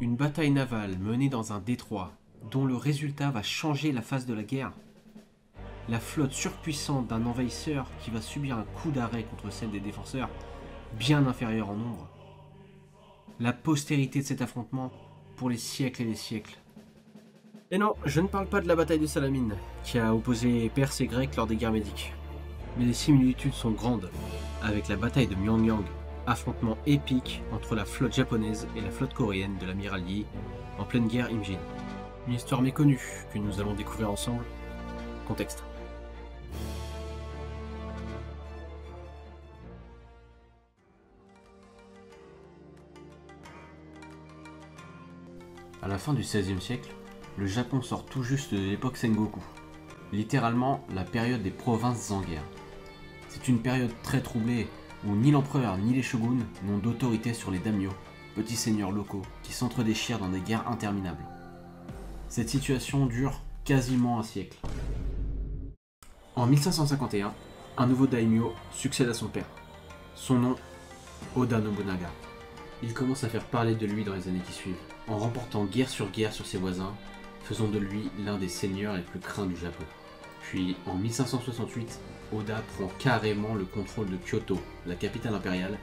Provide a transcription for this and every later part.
Une bataille navale menée dans un détroit, dont le résultat va changer la face de la guerre. La flotte surpuissante d'un envahisseur qui va subir un coup d'arrêt contre celle des défenseurs, bien inférieure en nombre. La postérité de cet affrontement pour les siècles et les siècles. Et non, je ne parle pas de la bataille de Salamine, qui a opposé Perses et Grecs lors des guerres médiques. Mais les similitudes sont grandes, avec la bataille de Myeongyang, affrontement épique entre la flotte japonaise et la flotte coréenne de l'amiral Yi, en pleine guerre Imjin. Une histoire méconnue que nous allons découvrir ensemble. Contexte. À la fin du XVIe siècle, le Japon sort tout juste de l'époque Sengoku, littéralement la période des provinces en guerre. C'est une période très troublée où ni l'empereur ni les shoguns n'ont d'autorité sur les daimyo, petits seigneurs locaux qui s'entre-déchirent dans des guerres interminables. Cette situation dure quasiment un siècle. En 1551, un nouveau daimyo succède à son père. Son nom, Oda Nobunaga. Il commence à faire parler de lui dans les années qui suivent, en remportant guerre sur ses voisins, faisant de lui l'un des seigneurs les plus craints du Japon. Puis, en 1568, Oda prend carrément le contrôle de Kyoto, la capitale impériale,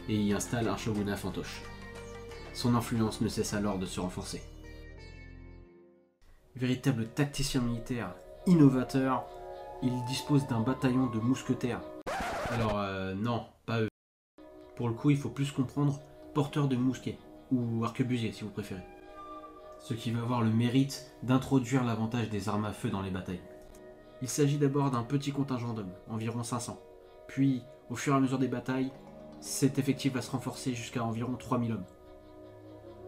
et y installe un shogunat fantoche. Son influence ne cesse alors de se renforcer. Véritable tacticien militaire, innovateur, il dispose d'un bataillon de mousquetaires. Alors, non, pas eux. Pour le coup, il faut plus comprendre porteur de mousquet, ou arquebusier si vous préférez. Ce qui va avoir le mérite d'introduire l'avantage des armes à feu dans les batailles. Il s'agit d'abord d'un petit contingent d'hommes, environ 500. Puis, au fur et à mesure des batailles, cet effectif va se renforcer jusqu'à environ 3000 hommes.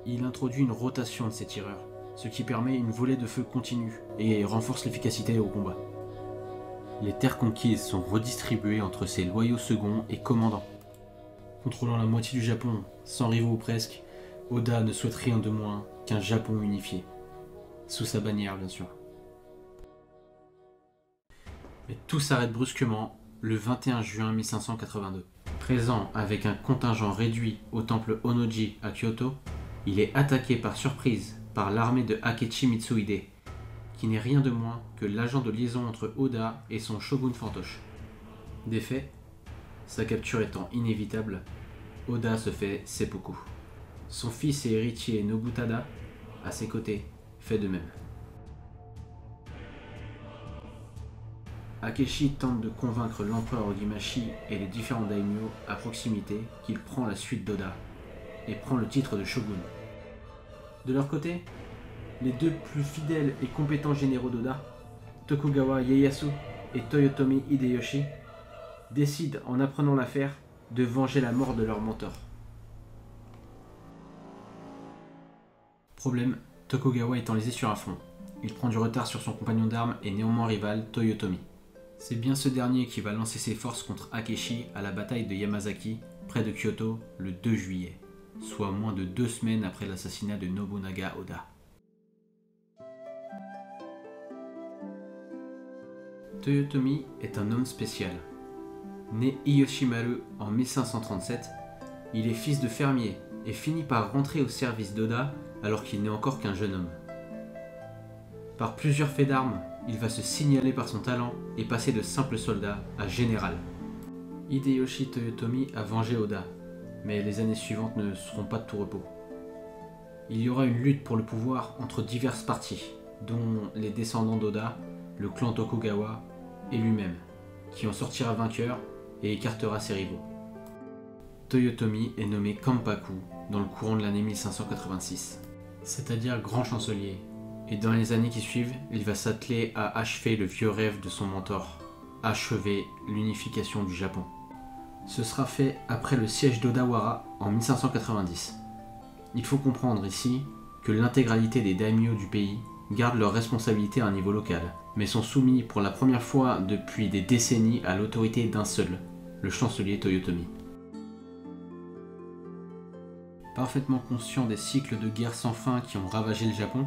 Il introduit une rotation de ces tireurs, ce qui permet une volée de feu continue et renforce l'efficacité au combat. Les terres conquises sont redistribuées entre ses loyaux seconds et commandants. Contrôlant la moitié du Japon, sans rivaux ou presque, Oda ne souhaite rien de moins qu'un Japon unifié. Sous sa bannière, bien sûr. Mais tout s'arrête brusquement le 21 juin 1582. Présent avec un contingent réduit au temple Honnoji à Kyoto, il est attaqué par surprise par l'armée de Akechi Mitsuhide, qui n'est rien de moins que l'agent de liaison entre Oda et son shogun fantoche. Des faits, sa capture étant inévitable, Oda se fait seppuku. Son fils et héritier Nobutada, à ses côtés, fait de même. Akechi tente de convaincre l'empereur Ogimashi et les différents daimyo à proximité qu'il prend la suite d'Oda et prend le titre de shogun. De leur côté, les deux plus fidèles et compétents généraux d'Oda, Tokugawa Ieyasu et Toyotomi Hideyoshi, décident en apprenant l'affaire de venger la mort de leur mentor. Problème, Tokugawa est enlisé sur un front. Il prend du retard sur son compagnon d'armes et néanmoins rival Toyotomi. C'est bien ce dernier qui va lancer ses forces contre Akechi à la bataille de Yamazaki, près de Kyoto, le 2 juillet, soit moins de 2 semaines après l'assassinat de Nobunaga Oda. Toyotomi est un homme spécial. Né Iyoshimaru en 1537, il est fils de fermier et finit par rentrer au service d'Oda alors qu'il n'est encore qu'un jeune homme. Par plusieurs faits d'armes, il va se signaler par son talent et passer de simple soldat à général. Hideyoshi Toyotomi a vengé Oda, mais les années suivantes ne seront pas de tout repos. Il y aura une lutte pour le pouvoir entre diverses parties, dont les descendants d'Oda, le clan Tokugawa et lui-même, qui en sortira vainqueur et écartera ses rivaux. Toyotomi est nommé Kampaku dans le courant de l'année 1586, c'est-à-dire grand chancelier, et dans les années qui suivent, il va s'atteler à achever le vieux rêve de son mentor, achever l'unification du Japon. Ce sera fait après le siège d'Odawara en 1590. Il faut comprendre ici que l'intégralité des daimyo du pays gardent leurs responsabilités à un niveau local, mais sont soumis pour la première fois depuis des décennies à l'autorité d'un seul, le chancelier Toyotomi. Parfaitement conscient des cycles de guerre sans fin qui ont ravagé le Japon,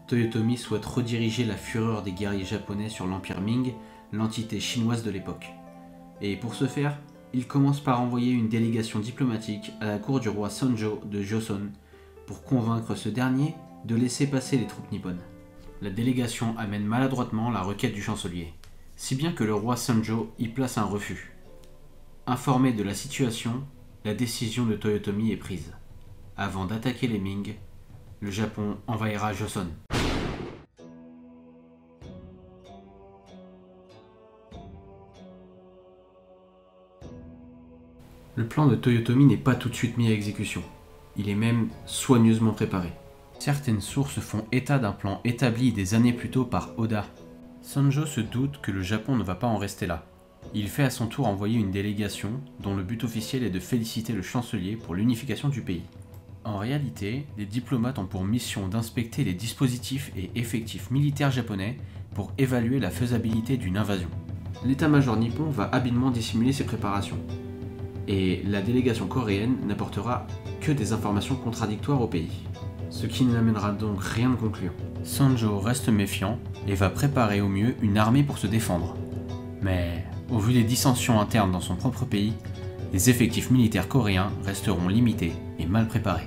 Toyotomi souhaite rediriger la fureur des guerriers japonais sur l'empire Ming, l'entité chinoise de l'époque. Et pour ce faire, il commence par envoyer une délégation diplomatique à la cour du roi Sanjo de Joseon pour convaincre ce dernier de laisser passer les troupes nippones. La délégation amène maladroitement la requête du chancelier, si bien que le roi Sanjo y place un refus. Informé de la situation, la décision de Toyotomi est prise. Avant d'attaquer les Ming, le Japon envahira Joseon. Le plan de Toyotomi n'est pas tout de suite mis à exécution. Il est même soigneusement préparé. Certaines sources font état d'un plan établi des années plus tôt par Oda. Sanjo se doute que le Japon ne va pas en rester là. Il fait à son tour envoyer une délégation dont le but officiel est de féliciter le chancelier pour l'unification du pays. En réalité, les diplomates ont pour mission d'inspecter les dispositifs et effectifs militaires japonais pour évaluer la faisabilité d'une invasion. L'état-major nippon va habilement dissimuler ses préparations. Et la délégation coréenne n'apportera que des informations contradictoires au pays. Ce qui n'amènera donc rien de concluant. Sanjo reste méfiant et va préparer au mieux une armée pour se défendre. Mais, au vu des dissensions internes dans son propre pays, les effectifs militaires coréens resteront limités et mal préparés.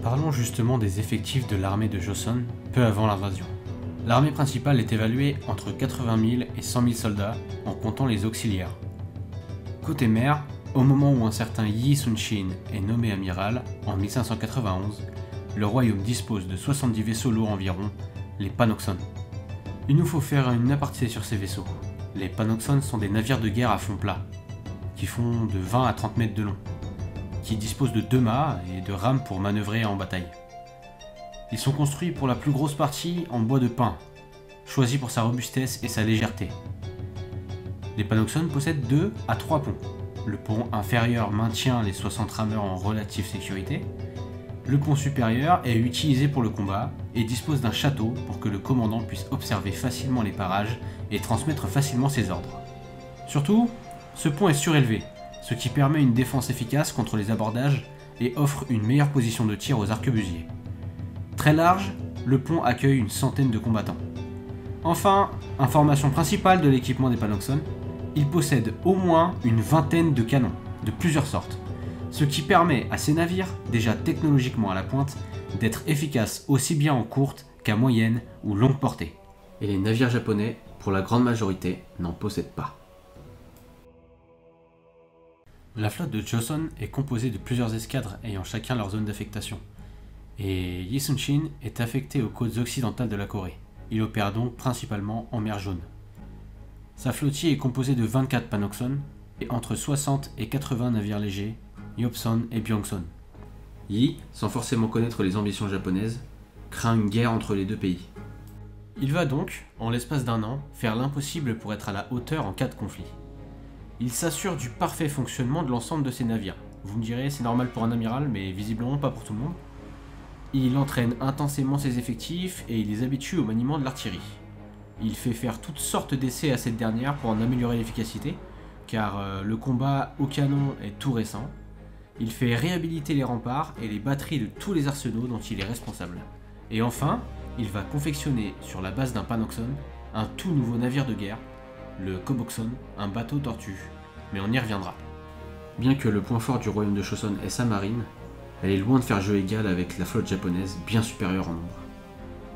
Parlons justement des effectifs de l'armée de Joseon peu avant l'invasion. L'armée principale est évaluée entre 80 000 et 100 000 soldats en comptant les auxiliaires. Côté mer, au moment où un certain Yi Sun-shin est nommé amiral, en 1591, le royaume dispose de 70 vaisseaux lourds environ, les Panoxon. Il nous faut faire une aparté sur ces vaisseaux. Les Panoxon sont des navires de guerre à fond plat, qui font de 20 à 30 mètres de long, qui disposent de 2 mâts et de rames pour manœuvrer en bataille. Ils sont construits pour la plus grosse partie en bois de pin, choisi pour sa robustesse et sa légèreté. Les Panoxon possèdent 2 à 3 ponts. Le pont inférieur maintient les 60 rameurs en relative sécurité. Le pont supérieur est utilisé pour le combat et dispose d'un château pour que le commandant puisse observer facilement les parages et transmettre facilement ses ordres. Surtout, ce pont est surélevé, ce qui permet une défense efficace contre les abordages et offre une meilleure position de tir aux arquebusiers. Très large, le pont accueille une centaine de combattants. Enfin, information principale de l'équipement des Panoxon, il possède au moins une vingtaine de canons, de plusieurs sortes, ce qui permet à ces navires, déjà technologiquement à la pointe, d'être efficaces aussi bien en courte qu'à moyenne ou longue portée. Et les navires japonais, pour la grande majorité, n'en possèdent pas. La flotte de Joseon est composée de plusieurs escadres ayant chacun leur zone d'affectation. Et Yi Sun-shin est affecté aux côtes occidentales de la Corée. Il opère donc principalement en mer Jaune. Sa flottille est composée de 24 Panoxon et entre 60 et 80 navires légers, Yopson et Byongson. Yi, sans forcément connaître les ambitions japonaises, craint une guerre entre les deux pays. Il va donc, en l'espace d'un an, faire l'impossible pour être à la hauteur en cas de conflit. Il s'assure du parfait fonctionnement de l'ensemble de ses navires. Vous me direz, c'est normal pour un amiral, mais visiblement pas pour tout le monde. Il entraîne intensément ses effectifs et il les habitue au maniement de l'artillerie. Il fait faire toutes sortes d'essais à cette dernière pour en améliorer l'efficacité, car le combat au canon est tout récent. Il fait réhabiliter les remparts et les batteries de tous les arsenaux dont il est responsable. Et enfin, il va confectionner sur la base d'un Panoxon un tout nouveau navire de guerre, le Koboxon, un bateau tortue, mais on y reviendra. Bien que le point fort du royaume de Joseon est sa marine, elle est loin de faire jeu égal avec la flotte japonaise, bien supérieure en nombre.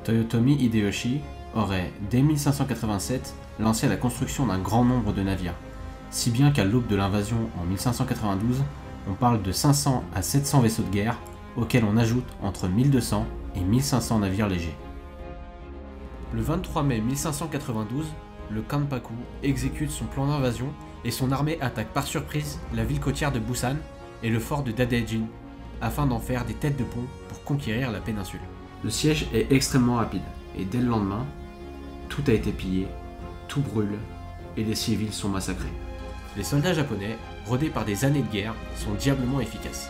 Toyotomi Hideyoshi aurait, dès 1587, lancé la construction d'un grand nombre de navires, si bien qu'à l'aube de l'invasion en 1592, on parle de 500 à 700 vaisseaux de guerre, auxquels on ajoute entre 1200 et 1500 navires légers. Le 23 mai 1592, le Kanpaku exécute son plan d'invasion et son armée attaque par surprise la ville côtière de Busan et le fort de Dadaejin, afin d'en faire des têtes de pont pour conquérir la péninsule. Le siège est extrêmement rapide, et dès le lendemain, tout a été pillé, tout brûle, et les civils sont massacrés. Les soldats japonais, rodés par des années de guerre, sont diablement efficaces.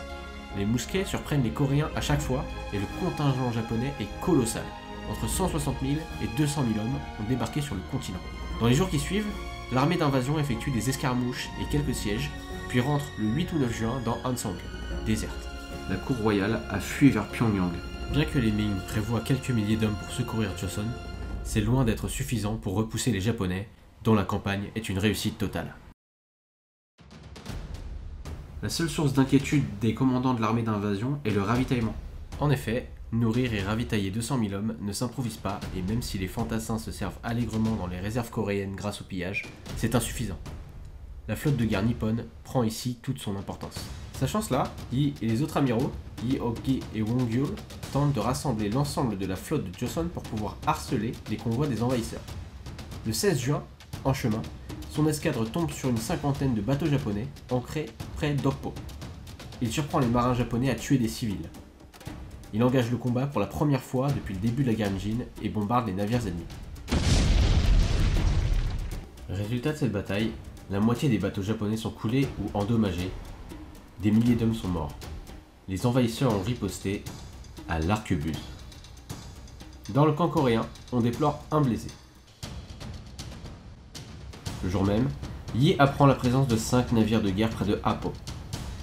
Les mousquets surprennent les Coréens à chaque fois, et le contingent japonais est colossal. Entre 160 000 et 200 000 hommes ont débarqué sur le continent. Dans les jours qui suivent, l'armée d'invasion effectue des escarmouches et quelques sièges, puis rentre le 8 ou 9 juin dans Hansong, déserte. La cour royale a fui vers Pyongyang. Bien que les Ming prévoient quelques milliers d'hommes pour secourir Joseon, c'est loin d'être suffisant pour repousser les Japonais, dont la campagne est une réussite totale. La seule source d'inquiétude des commandants de l'armée d'invasion est le ravitaillement. En effet, nourrir et ravitailler 200 000 hommes ne s'improvise pas, et même si les fantassins se servent allègrement dans les réserves coréennes grâce au pillage, c'est insuffisant. La flotte de guerre nippone prend ici toute son importance. Sachant cela, Yi et les autres amiraux, Yi Ok-gi et Won-gyul, tentent de rassembler l'ensemble de la flotte de Joseon pour pouvoir harceler les convois des envahisseurs. Le 16 juin, en chemin, son escadre tombe sur une cinquantaine de bateaux japonais ancrés près d'Okpo. Il surprend les marins japonais à tuer des civils. Il engage le combat pour la première fois depuis le début de la guerre Imjin et bombarde les navires ennemis. Résultat de cette bataille, la moitié des bateaux japonais sont coulés ou endommagés. Des milliers d'hommes sont morts. Les envahisseurs ont riposté à l'arquebuse. Dans le camp coréen, on déplore un blessé. Le jour même, Yi apprend la présence de 5 navires de guerre près de Apo.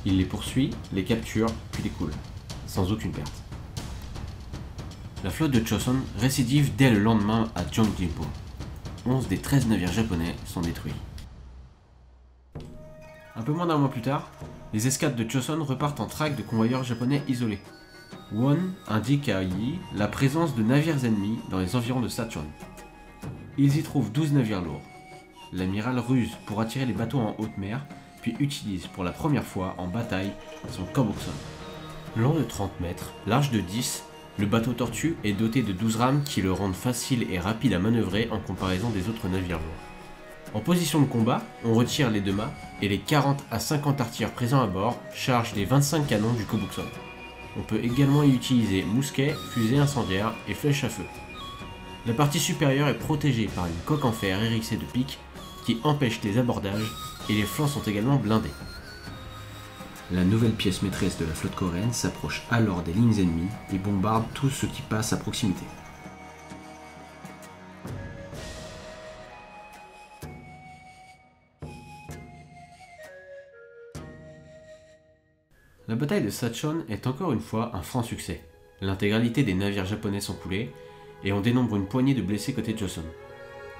Il les poursuit, les capture, puis les coule, sans aucune perte. La flotte de Joseon récidive dès le lendemain à Jeongjin-po. 11 des 13 navires japonais sont détruits. Un peu moins d'un mois plus tard, les escadres de Joseon repartent en traque de convoyeurs japonais isolés. Won indique à Yi la présence de navires ennemis dans les environs de Sachon. Ils y trouvent 12 navires lourds. L'amiral ruse pour attirer les bateaux en haute mer, puis utilise pour la première fois en bataille son Kobukson. Long de 30 mètres, large de 10, le bateau tortue est doté de 12 rames qui le rendent facile et rapide à manœuvrer en comparaison des autres navires lourds. En position de combat, on retire les 2 mâts et les 40 à 50 artilleurs présents à bord chargent les 25 canons du Kobukson. On peut également y utiliser mousquets, fusées incendiaires et flèches à feu. La partie supérieure est protégée par une coque en fer hérissée de pics qui empêche les abordages et les flancs sont également blindés. La nouvelle pièce maîtresse de la flotte coréenne s'approche alors des lignes ennemies et bombarde tout ce qui passe à proximité. La bataille de Sachon est encore une fois un franc succès. L'intégralité des navires japonais sont coulés et on dénombre une poignée de blessés côté Joseon.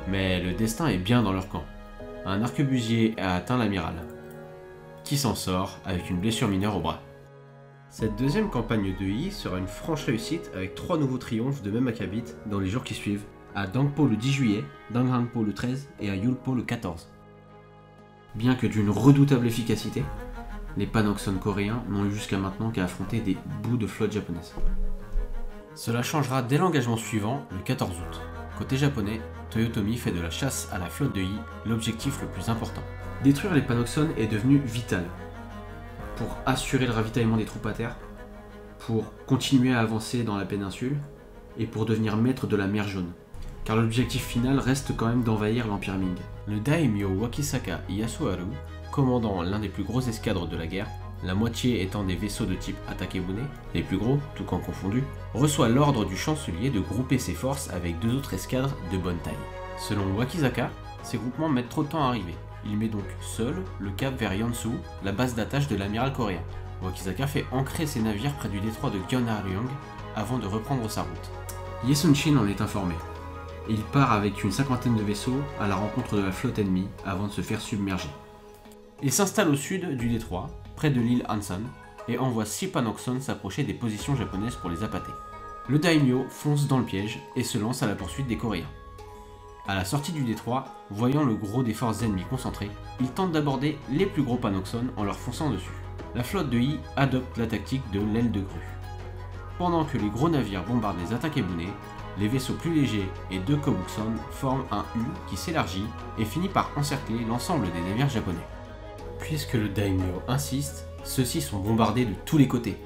Mais le destin est bien dans leur camp. Un arquebusier a atteint l'amiral, qui s'en sort avec une blessure mineure au bras. Cette deuxième campagne de Yi sera une franche réussite avec 3 nouveaux triomphes de même acabit dans les jours qui suivent, à Dangpo le 10 juillet, Danghanpo le 13 et à Yulpo le 14. Bien que d'une redoutable efficacité, les Panokson coréens n'ont eu jusqu'à maintenant qu'à affronter des bouts de flotte japonaise. Cela changera dès l'engagement suivant, le 14 août. Côté japonais, Toyotomi fait de la chasse à la flotte de Yi l'objectif le plus important. Détruire les Panokson est devenu vital pour assurer le ravitaillement des troupes à terre, pour continuer à avancer dans la péninsule et pour devenir maître de la mer Jaune. Car l'objectif final reste quand même d'envahir l'Empire Ming. Le daimyo Wakisaka Yasuharu, commandant l'un des plus gros escadres de la guerre, la moitié étant des vaisseaux de type Atakebune, les plus gros, tout camp confondu, reçoit l'ordre du chancelier de grouper ses forces avec 2 autres escadres de bonne taille. Selon Wakisaka, ces groupements mettent trop de temps à arriver. Il met donc seul le cap vers Yeonsu, la base d'attache de l'amiral coréen. Wakisaka fait ancrer ses navires près du détroit de Gyeonharyong avant de reprendre sa route. Ye Sun-shin en est informé. Il part avec une cinquantaine de vaisseaux à la rencontre de la flotte ennemie avant de se faire submerger. Il s'installe au sud du détroit, près de l'île Ansan, et envoie 6 Panokson s'approcher des positions japonaises pour les appâter. Le daimyo fonce dans le piège et se lance à la poursuite des Coréens. À la sortie du détroit, voyant le gros des forces ennemies concentrées, il tente d'aborder les plus gros Panokson en leur fonçant dessus. La flotte de Yi adopte la tactique de l'aile de grue. Pendant que les gros navires bombardent les Atakebune, les vaisseaux plus légers et 2 Kobukson forment un U qui s'élargit et finit par encercler l'ensemble des navires japonais. Puisque le daimyo insiste, ceux-ci sont bombardés de tous les côtés.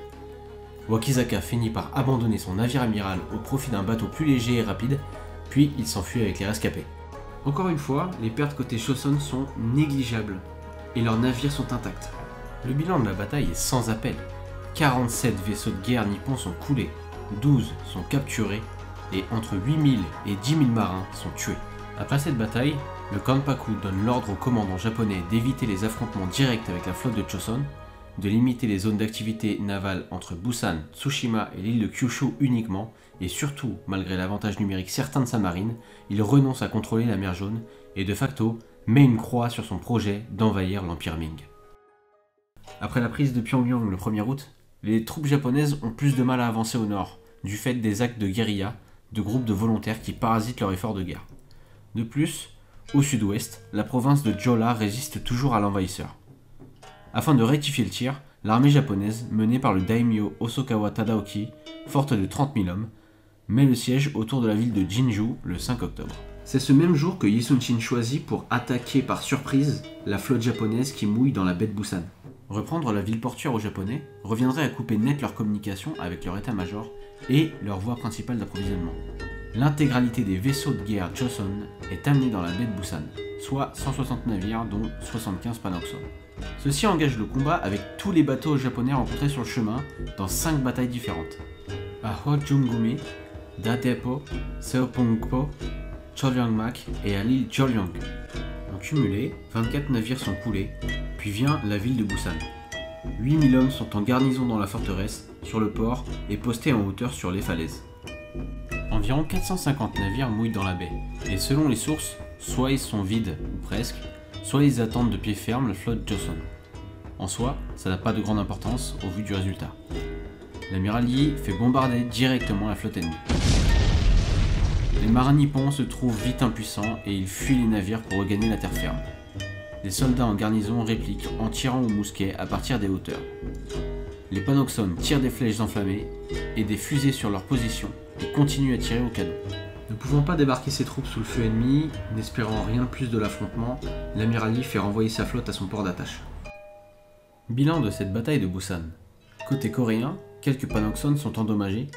Wakisaka finit par abandonner son navire amiral au profit d'un bateau plus léger et rapide, puis il s'enfuit avec les rescapés. Encore une fois, les pertes côté Joseon sont négligeables, et leurs navires sont intacts. Le bilan de la bataille est sans appel. 47 vaisseaux de guerre nippons sont coulés, 12 sont capturés, et entre 8000 et 10 000 marins sont tués. Après cette bataille, le Kanpaku donne l'ordre au commandant japonais d'éviter les affrontements directs avec la flotte de Joseon, de limiter les zones d'activité navale entre Busan, Tsushima et l'île de Kyushu uniquement, et surtout, malgré l'avantage numérique certain de sa marine, il renonce à contrôler la mer Jaune et de facto met une croix sur son projet d'envahir l'Empire Ming. Après la prise de Pyongyang le 1er août, Les troupes japonaises ont plus de mal à avancer au nord, du fait des actes de guérilla, de groupes de volontaires qui parasitent leur effort de guerre. De plus, au sud-ouest, la province de Jola résiste toujours à l'envahisseur. Afin de rectifier le tir, l'armée japonaise, menée par le daimyo Hosokawa Tadaoki, forte de 30 000 hommes, met le siège autour de la ville de Jinju le 5 octobre. C'est ce même jour que Yi-Sun-shin choisit pour attaquer par surprise la flotte japonaise qui mouille dans la baie de Busan. Reprendre la ville portuaire aux Japonais reviendrait à couper net leur communication avec leur état-major et leur voie principale d'approvisionnement. L'intégralité des vaisseaux de guerre Joseon est amenée dans la baie de Busan, soit 160 navires dont 75 Panoxon. Ceux-ci engagent le combat avec tous les bateaux japonais rencontrés sur le chemin dans 5 batailles différentes. À Hojungumi, Datepo, Seopongpo, Choryangmak et à l'île Choryang. En cumulé, 24 navires sont coulés, puis vient la ville de Busan. 8000 hommes sont en garnison dans la forteresse, sur le port et postés en hauteur sur les falaises. Environ 450 navires mouillent dans la baie, et selon les sources, soit ils sont vides, ou presque, soit ils attendent de pied ferme la flotte Joseon. En soi, ça n'a pas de grande importance au vu du résultat. L'amiral Yi fait bombarder directement la flotte ennemie. Les marins nippons se trouvent vite impuissants et ils fuient les navires pour regagner la terre ferme. Les soldats en garnison répliquent en tirant au mousquet à partir des hauteurs. Les Panoxon tirent des flèches enflammées et des fusées sur leur position et continuent à tirer au canon. Ne pouvant pas débarquer ses troupes sous le feu ennemi, n'espérant rien de plus de l'affrontement, l'amiral Yi fait renvoyer sa flotte à son port d'attache. Bilan de cette bataille de Busan. Côté coréen, quelques Panoxon sont endommagés.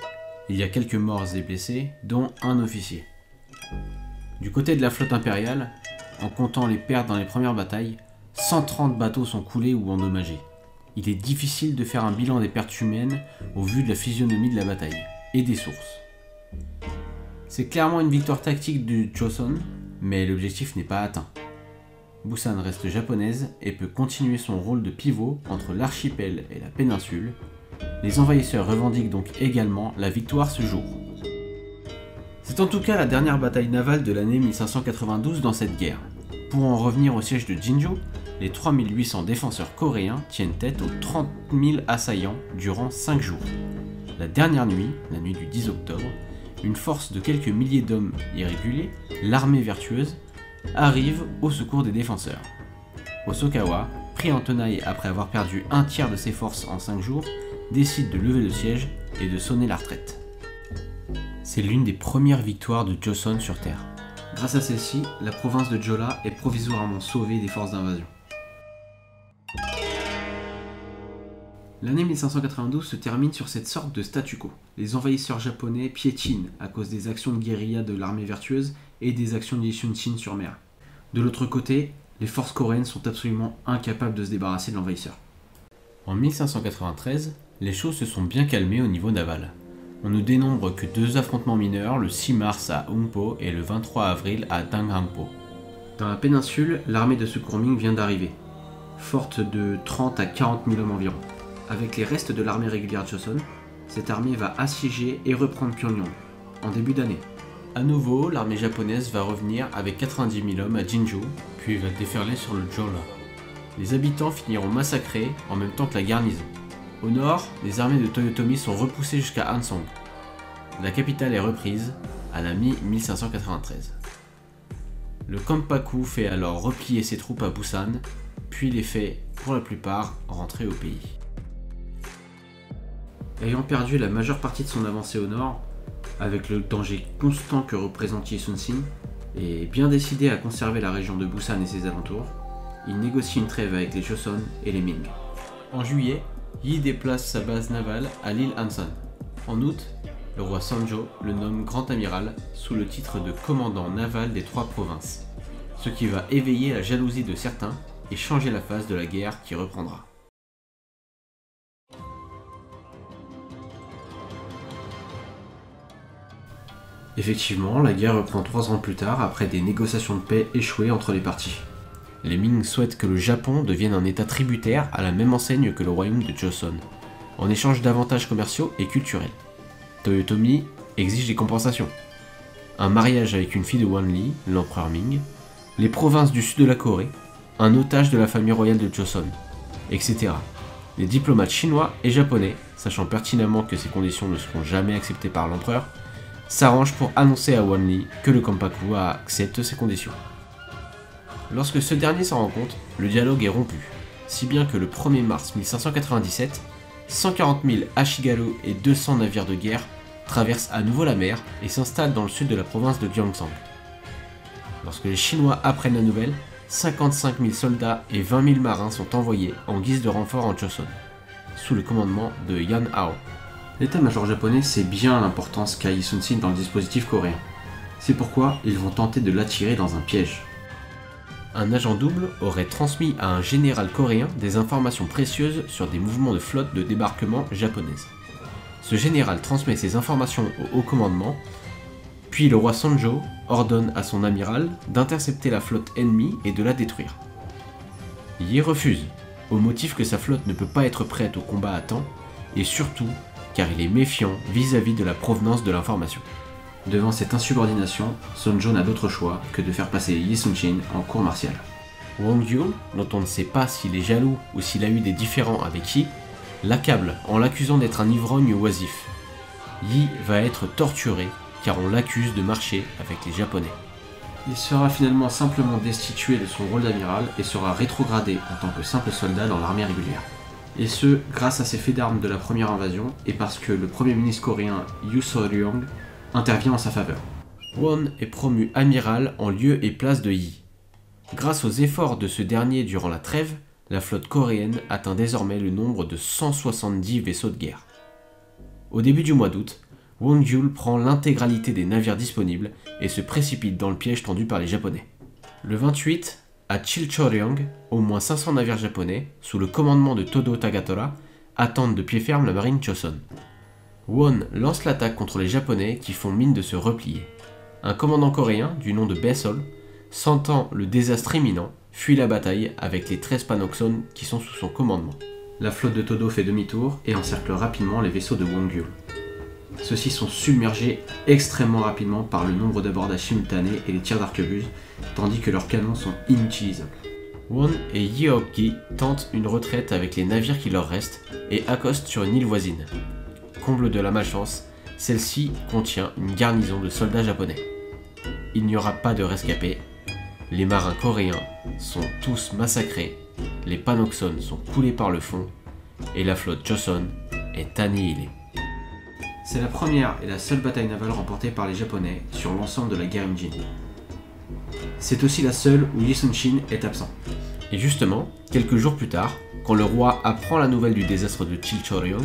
Il y a quelques morts et blessés, dont un officier. Du côté de la flotte impériale, en comptant les pertes dans les premières batailles, 130 bateaux sont coulés ou endommagés. Il est difficile de faire un bilan des pertes humaines au vu de la physionomie de la bataille et des sources. C'est clairement une victoire tactique du Joseon, mais l'objectif n'est pas atteint. Busan reste japonaise et peut continuer son rôle de pivot entre l'archipel et la péninsule. Les envahisseurs revendiquent donc également la victoire ce jour. C'est en tout cas la dernière bataille navale de l'année 1592 dans cette guerre. Pour en revenir au siège de Jinju, les 3800 défenseurs coréens tiennent tête aux 30 000 assaillants durant 5 jours. La dernière nuit, la nuit du 10 octobre, une force de quelques milliers d'hommes irréguliers, l'armée vertueuse, arrive au secours des défenseurs. Hosokawa, pris en tenaille après avoir perdu un tiers de ses forces en 5 jours, décide de lever le siège et de sonner la retraite. C'est l'une des premières victoires de Joseon sur Terre. Grâce à celle-ci, la province de Jola est provisoirement sauvée des forces d'invasion. L'année 1592 se termine sur cette sorte de statu quo. Les envahisseurs japonais piétinent à cause des actions de guérilla de l'armée vertueuse et des actions de Yi-Sun-shin sur mer. De l'autre côté, les forces coréennes sont absolument incapables de se débarrasser de l'envahisseur. En 1593, les choses se sont bien calmées au niveau naval. On ne dénombre que 2 affrontements mineurs le 6 mars à Humpo et le 23 avril à Danghampo. Dans la péninsule, l'armée de secours Ming vient d'arriver, forte de 30 à 40 000 hommes environ. Avec les restes de l'armée régulière Joseon, cette armée va assiéger et reprendre Pyongyang en début d'année. A nouveau, l'armée japonaise va revenir avec 90 000 hommes à Jinju, puis va déferler sur le Jola. Les habitants finiront massacrés en même temps que la garnison. Au nord, les armées de Toyotomi sont repoussées jusqu'à Hansong. La capitale est reprise à la mi-1593. Le Kampaku fait alors replier ses troupes à Busan, puis les fait, pour la plupart, rentrer au pays. Ayant perdu la majeure partie de son avancée au nord, avec le danger constant que représente Yi-Sun-shin, et bien décidé à conserver la région de Busan et ses alentours, il négocie une trêve avec les Joseon et les Ming. En juillet, Yi déplace sa base navale à l'île Hansan. En août, le roi Sanjo le nomme grand amiral sous le titre de commandant naval des 3 provinces, ce qui va éveiller la jalousie de certains et changer la phase de la guerre qui reprendra. Effectivement, la guerre reprend 3 ans plus tard après des négociations de paix échouées entre les parties. Les Ming souhaitent que le Japon devienne un état tributaire à la même enseigne que le royaume de Joseon, en échange d'avantages commerciaux et culturels. Toyotomi exige des compensations. Un mariage avec une fille de Wanli, l'empereur Ming, les provinces du sud de la Corée, un otage de la famille royale de Joseon, etc. Les diplomates chinois et japonais, sachant pertinemment que ces conditions ne seront jamais acceptées par l'empereur, s'arrangent pour annoncer à Wanli que le Kampaku accepte ces conditions. Lorsque ce dernier s'en rend compte, le dialogue est rompu, si bien que le 1er mars 1597, 140 000 Ashigaru et 200 navires de guerre traversent à nouveau la mer et s'installent dans le sud de la province de Gyeongsang. Lorsque les Chinois apprennent la nouvelle, 55 000 soldats et 20 000 marins sont envoyés en guise de renfort en Joseon, sous le commandement de Yan Hao. L'état-major japonais sait bien l'importance qu'a Yi Sun-sin dans le dispositif coréen. C'est pourquoi ils vont tenter de l'attirer dans un piège. Un agent double aurait transmis à un général coréen des informations précieuses sur des mouvements de flotte de débarquement japonaise. Ce général transmet ces informations au haut commandement, puis le roi Sonjo ordonne à son amiral d'intercepter la flotte ennemie et de la détruire. Yi refuse, au motif que sa flotte ne peut pas être prête au combat à temps, et surtout car il est méfiant vis-à-vis de la provenance de l'information. Devant cette insubordination, Sonjo n'a d'autre choix que de faire passer Yi Sun-sin en cour martiale. Wang Yul, dont on ne sait pas s'il est jaloux ou s'il a eu des différends avec Yi, l'accable en l'accusant d'être un ivrogne oisif. Yi va être torturé car on l'accuse de marcher avec les Japonais. Il sera finalement simplement destitué de son rôle d'amiral et sera rétrogradé en tant que simple soldat dans l'armée régulière. Et ce, grâce à ses faits d'armes de la première invasion et parce que le premier ministre coréen Yoo So-ryong intervient en sa faveur. Won est promu amiral en lieu et place de Yi. Grâce aux efforts de ce dernier durant la trêve, la flotte coréenne atteint désormais le nombre de 170 vaisseaux de guerre. Au début du mois d'août, Wang Yul prend l'intégralité des navires disponibles et se précipite dans le piège tendu par les Japonais. Le 28, à Chilchoryong, au moins 500 navires japonais, sous le commandement de Todo Tagatora, attendent de pied ferme la marine Joseon. Won lance l'attaque contre les Japonais qui font mine de se replier. Un commandant coréen, du nom de Baesol, sentant le désastre imminent, fuit la bataille avec les 13 Panoxon qui sont sous son commandement. La flotte de Todo fait demi-tour et encercle rapidement les vaisseaux de Wang Yul. Ceux-ci sont submergés extrêmement rapidement par le nombre d'abordages simultanés et les tirs d'arquebuse, tandis que leurs canons sont inutilisables. Won et Yeok-gi tentent une retraite avec les navires qui leur restent et accostent sur une île voisine. Comble de la malchance, celle-ci contient une garnison de soldats japonais. Il n'y aura pas de rescapés, les marins coréens sont tous massacrés, les Panoxon sont coulés par le fond et la flotte Joseon est annihilée. C'est la première et la seule bataille navale remportée par les Japonais sur l'ensemble de la guerre Imjin. C'est aussi la seule où Yi Sun-sin est absent. Et justement, quelques jours plus tard, quand le roi apprend la nouvelle du désastre de Chilchoryong,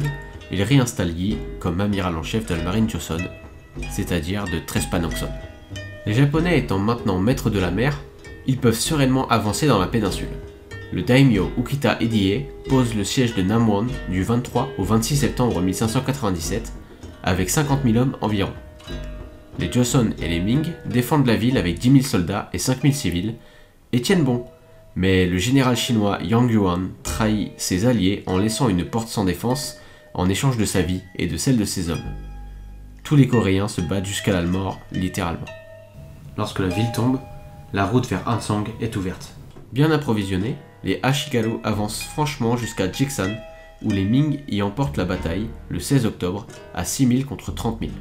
il réinstalle Yi comme amiral en chef de la marine Joseon, c'est-à-dire de 13 Panoxon. Les Japonais étant maintenant maîtres de la mer, ils peuvent sereinement avancer dans la péninsule. Le daimyo Ukita Edie pose le siège de Namwon du 23 au 26 septembre 1597 avec 50 000 hommes environ. Les Joseon et les Ming défendent la ville avec 10 000 soldats et 5 000 civils et tiennent bon, mais le général chinois Yang Yuan trahit ses alliés en laissant une porte sans défense en échange de sa vie et de celle de ses hommes. Tous les Coréens se battent jusqu'à la mort, littéralement. Lorsque la ville tombe, la route vers Hansong est ouverte. Bien approvisionnés, les Ashigaru avancent franchement jusqu'à Jiksan, où les Ming y emportent la bataille, le 16 octobre, à 6 000 contre 30 000.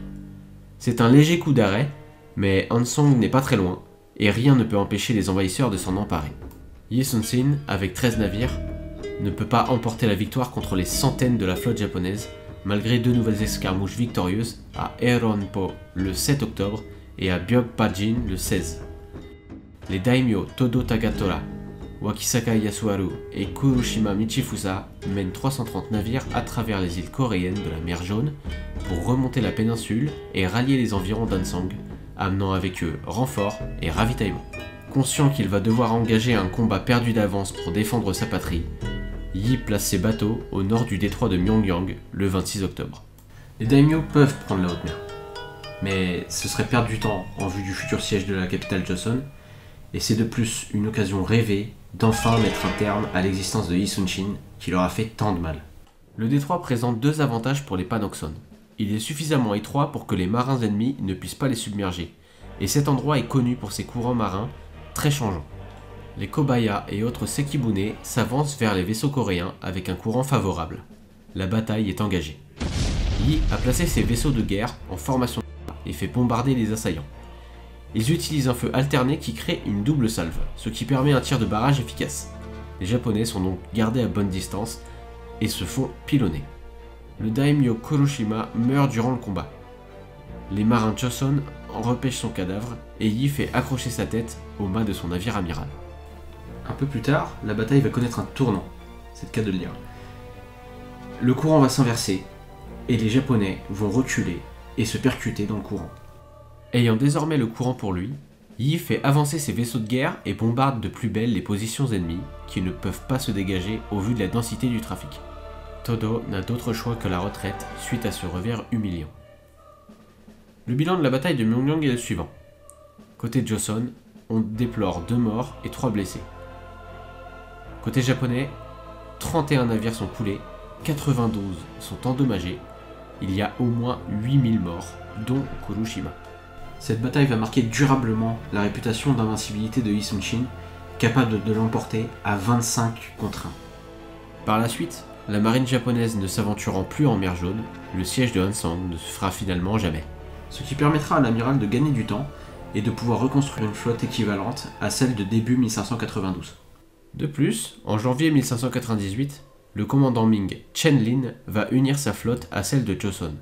C'est un léger coup d'arrêt, mais Hansong n'est pas très loin, et rien ne peut empêcher les envahisseurs de s'en emparer. Yi Sun-sin, avec 13 navires, ne peut pas emporter la victoire contre les centaines de la flotte japonaise, malgré 2 nouvelles escarmouches victorieuses à Eronpo le 7 octobre et à Byog-Pajin le 16. Les daimyo Todo Tagatora, Wakisaka Yasuharu et Kurushima Michifusa mènent 330 navires à travers les îles coréennes de la mer Jaune pour remonter la péninsule et rallier les environs d'Hansong, amenant avec eux renforts et ravitaillement. Conscient qu'il va devoir engager un combat perdu d'avance pour défendre sa patrie, Yi place ses bateaux au nord du détroit de Myeongyang le 26 octobre. Les daimyo peuvent prendre la haute mer, mais ce serait perdre du temps en vue du futur siège de la capitale Joseon, et c'est de plus une occasion rêvée d'enfin mettre un terme à l'existence de Yi Sun-sin qui leur a fait tant de mal. Le détroit présente 2 avantages pour les Panoxon. Il est suffisamment étroit pour que les marins ennemis ne puissent pas les submerger, et cet endroit est connu pour ses courants marins très changeants. Les Kobaya et autres Sekibune s'avancent vers les vaisseaux coréens avec un courant favorable. La bataille est engagée. Yi a placé ses vaisseaux de guerre en formation et fait bombarder les assaillants. Ils utilisent un feu alterné qui crée une double salve, ce qui permet un tir de barrage efficace. Les Japonais sont donc gardés à bonne distance et se font pilonner. Le daimyo Kuroshima meurt durant le combat. Les marins Joseon repêchent son cadavre et Yi fait accrocher sa tête au mât de son navire amiral. Un peu plus tard, la bataille va connaître un tournant, c'est le cas de le dire. Le courant va s'inverser et les Japonais vont reculer et se percuter dans le courant. Ayant désormais le courant pour lui, Yi fait avancer ses vaisseaux de guerre et bombarde de plus belle les positions ennemies qui ne peuvent pas se dégager au vu de la densité du trafic. Todo n'a d'autre choix que la retraite suite à ce revers humiliant. Le bilan de la bataille de Myeongyang est le suivant. Côté Joseon, on déplore 2 morts et 3 blessés. Côté japonais, 31 navires sont coulés, 92 sont endommagés, il y a au moins 8000 morts, dont Kuroshima. Cette bataille va marquer durablement la réputation d'invincibilité de Yi Sun-shin, capable de l'emporter à 25 contre 1. Par la suite, la marine japonaise ne s'aventurant plus en mer Jaune, le siège de Hansang ne se fera finalement jamais. Ce qui permettra à l'amiral de gagner du temps et de pouvoir reconstruire une flotte équivalente à celle de début 1592. De plus, en janvier 1598, le commandant Ming, Chen Lin, va unir sa flotte à celle de Joseon.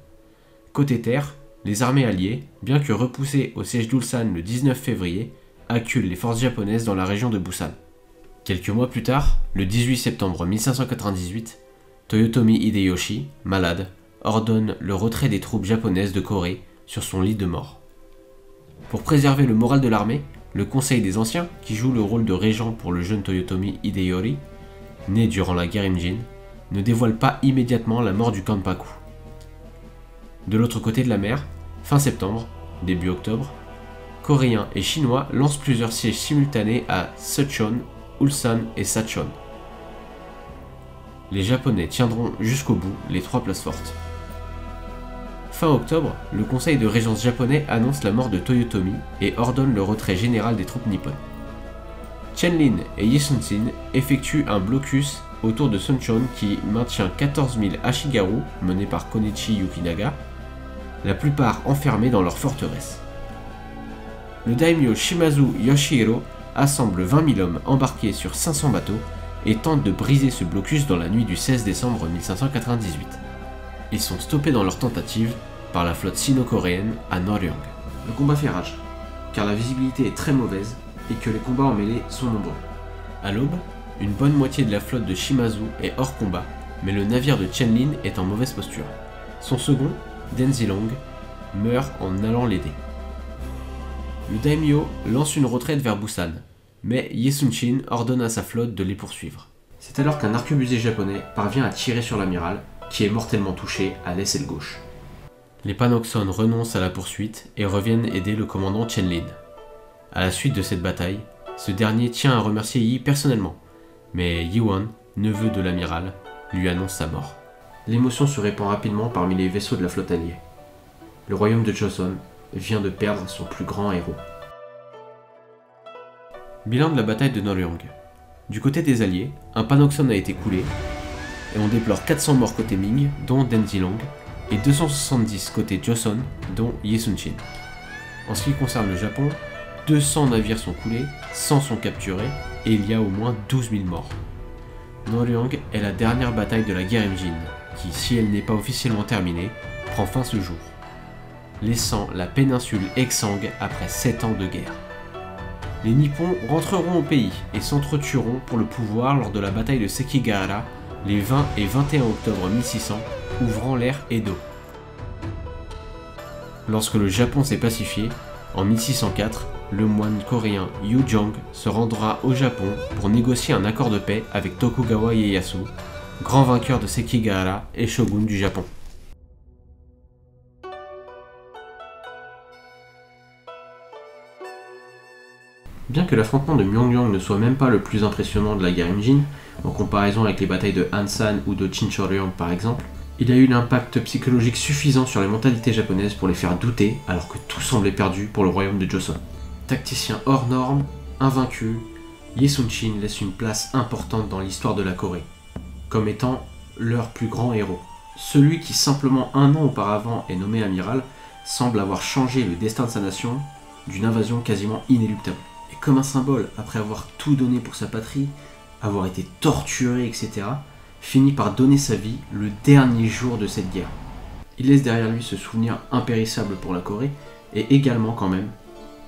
Côté terre, les armées alliées, bien que repoussées au siège d'Ulsan le 19 février, acculent les forces japonaises dans la région de Busan. Quelques mois plus tard, le 18 septembre 1598, Toyotomi Hideyoshi, malade, ordonne le retrait des troupes japonaises de Corée sur son lit de mort. Pour préserver le moral de l'armée, le Conseil des Anciens, qui joue le rôle de régent pour le jeune Toyotomi Hideyori, né durant la guerre Imjin, ne dévoile pas immédiatement la mort du Kanpaku. De l'autre côté de la mer, fin septembre, début octobre, Coréens et Chinois lancent plusieurs sièges simultanés à Sucheon, Ulsan et Sachon. Les Japonais tiendront jusqu'au bout les 3 places fortes. Fin octobre, le conseil de régence japonais annonce la mort de Toyotomi et ordonne le retrait général des troupes nippones. Chen Lin et Yi Sun-shin effectuent un blocus autour de Suncheon qui maintient 14 000 Ashigaru menés par Konichi Yukinaga, la plupart enfermés dans leur forteresse. Le daimyo Shimazu Yoshihiro assemble 20 000 hommes embarqués sur 500 bateaux et tente de briser ce blocus dans la nuit du 16 décembre 1598. Ils sont stoppés dans leur tentative par la flotte sino-coréenne à Noryang. Le combat fait rage, car la visibilité est très mauvaise et que les combats en mêlée sont nombreux. À l'aube, une bonne moitié de la flotte de Shimazu est hors combat, mais le navire de Chen Lin est en mauvaise posture. Son second, Denzilong, meurt en allant l'aider. Le daimyo lance une retraite vers Busan, mais Yi Sun-shin ordonne à sa flotte de les poursuivre. C'est alors qu'un arquebusé japonais parvient à tirer sur l'amiral, qui est mortellement touché à l'aisselle gauche. Les Panoxon renoncent à la poursuite et reviennent aider le commandant Chen Lin. À la suite de cette bataille, ce dernier tient à remercier Yi personnellement, mais Yi Won, neveu de l'amiral, lui annonce sa mort. L'émotion se répand rapidement parmi les vaisseaux de la flotte alliée. Le royaume de Joseon vient de perdre son plus grand héros. Bilan de la bataille de Noryang. Du côté des alliés, un Panoxon a été coulé, et on déplore 400 morts côté Ming, dont Denzilong, et 270 côté Joseon, dont Yi Sun-shin. En ce qui concerne le Japon, 200 navires sont coulés, 100 sont capturés, et il y a au moins 12 000 morts. Noryang est la dernière bataille de la guerre Imjin, qui, si elle n'est pas officiellement terminée, prend fin ce jour, laissant la péninsule exsangue après 7 ans de guerre. Les Nippons rentreront au pays et s'entretueront pour le pouvoir lors de la bataille de Sekigahara les 20 et 21 octobre 1600, ouvrant l'ère Edo. Lorsque le Japon s'est pacifié, en 1604, le moine coréen Yu Jong se rendra au Japon pour négocier un accord de paix avec Tokugawa Ieyasu, grand vainqueur de Sekigahara et shogun du Japon. Bien que l'affrontement de Myeongyang ne soit même pas le plus impressionnant de la guerre Imjin, en comparaison avec les batailles de Hansan ou de Chinchoryang par exemple, il a eu l'impact psychologique suffisant sur les mentalités japonaises pour les faire douter alors que tout semblait perdu pour le royaume de Joseon. Tacticien hors norme, invaincu, Yi Sun-shin laisse une place importante dans l'histoire de la Corée, comme étant leur plus grand héros. Celui qui simplement un an auparavant est nommé amiral semble avoir changé le destin de sa nation d'une invasion quasiment inéluctable. Et comme un symbole, après avoir tout donné pour sa patrie, avoir été torturé, etc., finit par donner sa vie le dernier jour de cette guerre. Il laisse derrière lui ce souvenir impérissable pour la Corée, et également quand même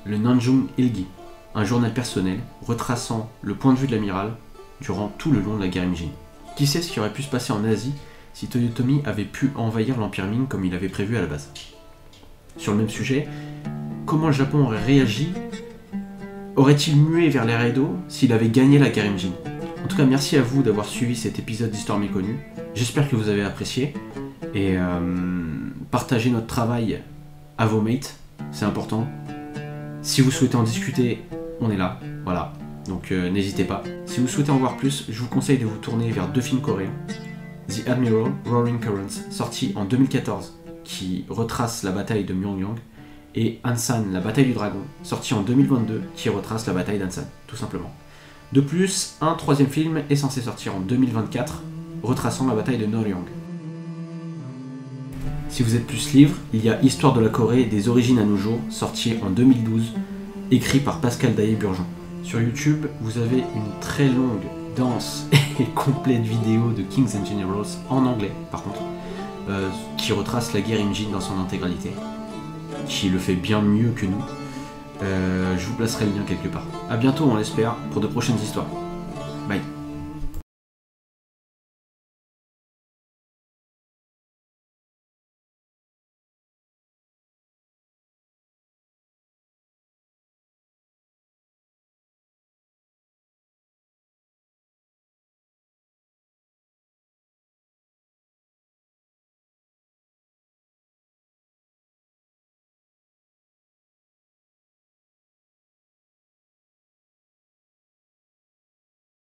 le Nanjung Ilgi, un journal personnel retraçant le point de vue de l'amiral durant tout le long de la guerre Imjin. Qui sait ce qui aurait pu se passer en Asie si Toyotomi avait pu envahir l'Empire Ming comme il avait prévu à la base. Sur le même sujet, comment le Japon aurait réagi? Aurait-il mué vers l'ère Edo s'il avait gagné la guerre Imjin? En tout cas, merci à vous d'avoir suivi cet épisode d'Histoire Méconnue. J'espère que vous avez apprécié. Et partagez notre travail à vos mates, c'est important. Si vous souhaitez en discuter, on est là, voilà. Donc n'hésitez pas. Si vous souhaitez en voir plus, je vous conseille de vous tourner vers 2 films coréens. The Admiral, Roaring Currents, sorti en 2014, qui retrace la bataille de Myeongnyang, et Ansan, la bataille du dragon, sorti en 2022, qui retrace la bataille d'Ansan, tout simplement. De plus, un 3e film est censé sortir en 2024, retraçant la bataille de Noryang. Si vous êtes plus livre, il y a Histoire de la Corée des origines à nos jours, sorti en 2012, écrit par Pascal Daillé-Burgeon. Sur YouTube, vous avez une très longue, dense et complète vidéo de Kings and Generals, en anglais par contre, qui retrace la guerre Imjin dans son intégralité, qui le fait bien mieux que nous. Je vous placerai le lien quelque part. A bientôt, on l'espère, pour de prochaines histoires. Bye.